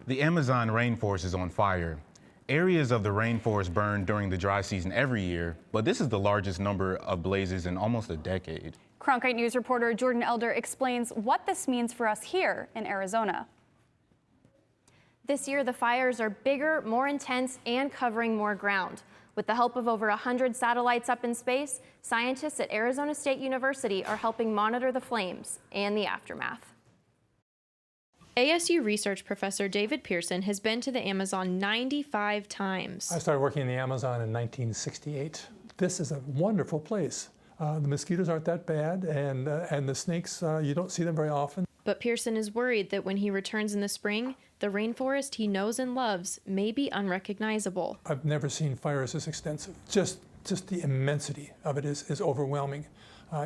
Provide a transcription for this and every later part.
The Amazon rainforest is on fire. Areas of the rainforest burn during the dry season every year, but this is the largest number of blazes in almost a decade. Cronkite News reporter Jordan Elder explains what this means for us here in Arizona. This year, the fires are bigger, more intense, and covering more ground. With the help of over 100 satellites up in space, scientists at Arizona State University are helping monitor the flames and the aftermath. ASU research professor David Pearson has been to the Amazon 95 times. I started working in the Amazon in 1968. This is a wonderful place. The mosquitoes aren't that bad, and the snakes, you don't see them very often. But Pearson is worried that when he returns in the spring, the rainforest he knows and loves may be unrecognizable. I've never seen fires this extensive. Just the immensity of it is overwhelming.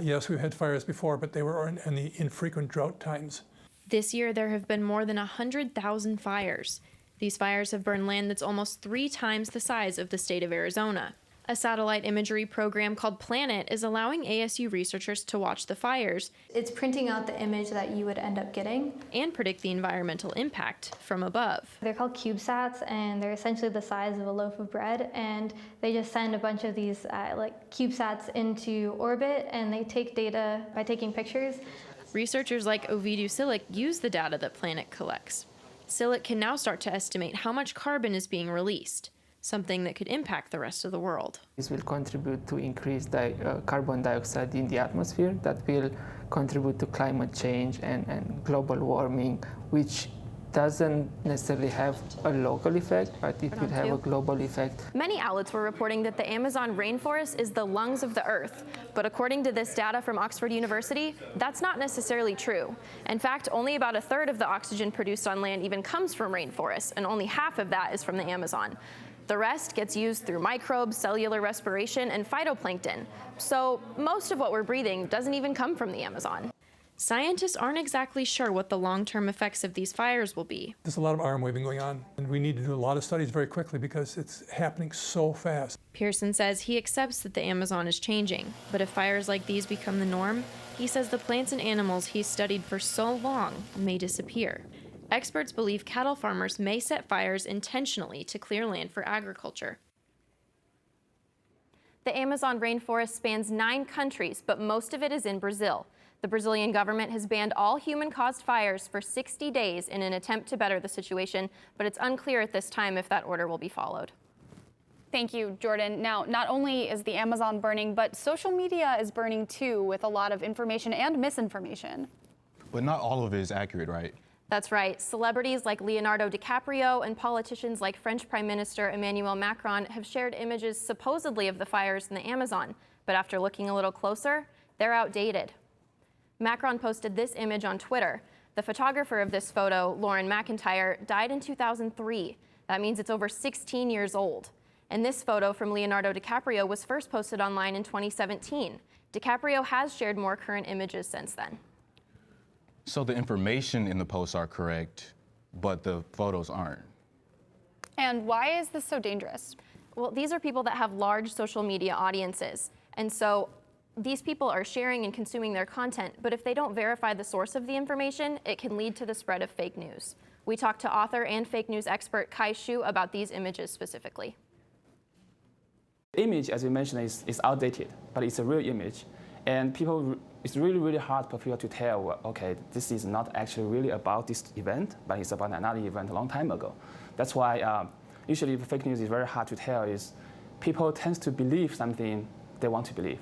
Yes, we've had fires before, but they were in the infrequent drought times. This year, there have been more than 100,000 fires. These fires have burned land that's almost 3 times the size of the state of Arizona. A satellite imagery program called Planet is allowing ASU researchers to watch the fires. It's printing out the image that you would end up getting. And predict the environmental impact from above. They're called CubeSats, and they're essentially the size of a loaf of bread, and they just send a bunch of these CubeSats into orbit, and they take data by taking pictures. Researchers like Ovidiu Silic use the data that Planet collects. Silic can now start to estimate how much carbon is being released, something that could impact the rest of the world. This will contribute to increase carbon dioxide in the atmosphere that will contribute to climate change and global warming, which doesn't necessarily have a local effect, but it will have a global effect. Many outlets were reporting that the Amazon rainforest is the lungs of the earth. But according to this data from Oxford University, that's not necessarily true. In fact, only about 1/3 of the oxygen produced on land even comes from rainforests, and only half of that is from the Amazon. The rest gets used through microbes, cellular respiration, and phytoplankton. So most of what we're breathing doesn't even come from the Amazon. Scientists aren't exactly sure what the long-term effects of these fires will be. There's a lot of arm waving going on, and we need to do a lot of studies very quickly because it's happening so fast. Pearson says he accepts that the Amazon is changing, but if fires like these become the norm, he says the plants and animals he's studied for so long may disappear. Experts believe cattle farmers may set fires intentionally to clear land for agriculture. The Amazon rainforest spans 9 countries, but most of it is in Brazil. The Brazilian government has banned all human-caused fires for 60 days in an attempt to better the situation, but it's unclear at this time if that order will be followed. Thank you, Jordan. Now, not only is the Amazon burning, but social media is burning too, with a lot of information and misinformation. But not all of it is accurate, right? That's right. Celebrities like Leonardo DiCaprio and politicians like French Prime Minister Emmanuel Macron have shared images supposedly of the fires in the Amazon, but after looking a little closer, they're outdated. Macron posted this image on Twitter. The photographer of this photo, Lauren McIntyre, died in 2003. That means it's over 16 years old. And this photo from Leonardo DiCaprio was first posted online in 2017. DiCaprio has shared more current images since then. So the information in the posts are correct, but the photos aren't. And why is this so dangerous? Well, these are people that have large social media audiences. And so these people are sharing and consuming their content, but if they don't verify the source of the information, it can lead to the spread of fake news. We talked to author and fake news expert Kai Shu about these images specifically. The image, as you mentioned, is outdated, but it's a real image. And it's really hard for people to tell, well, okay, this is not actually really about this event, but it's about another event a long time ago. That's why usually the fake news is very hard to tell, is people tend to believe something they want to believe.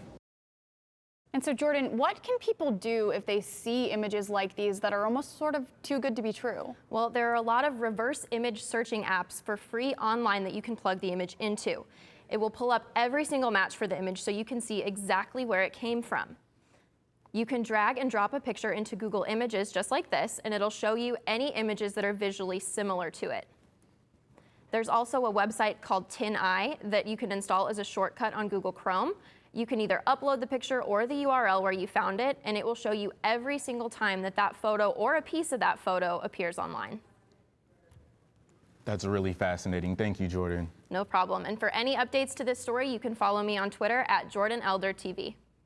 And so, Jordan, what can people do if they see images like these that are almost sort of too good to be true? Well, there are a lot of reverse image searching apps for free online that you can plug the image into. It will pull up every single match for the image so you can see exactly where it came from. You can drag and drop a picture into Google Images just like this, and it'll show you any images that are visually similar to it. There's also a website called TinEye that you can install as a shortcut on Google Chrome. You can either upload the picture or the URL where you found it, and it will show you every single time that that photo or a piece of that photo appears online. That's really fascinating. Thank you, Jordan. No problem. And for any updates to this story, you can follow me on Twitter @JordanElderTV.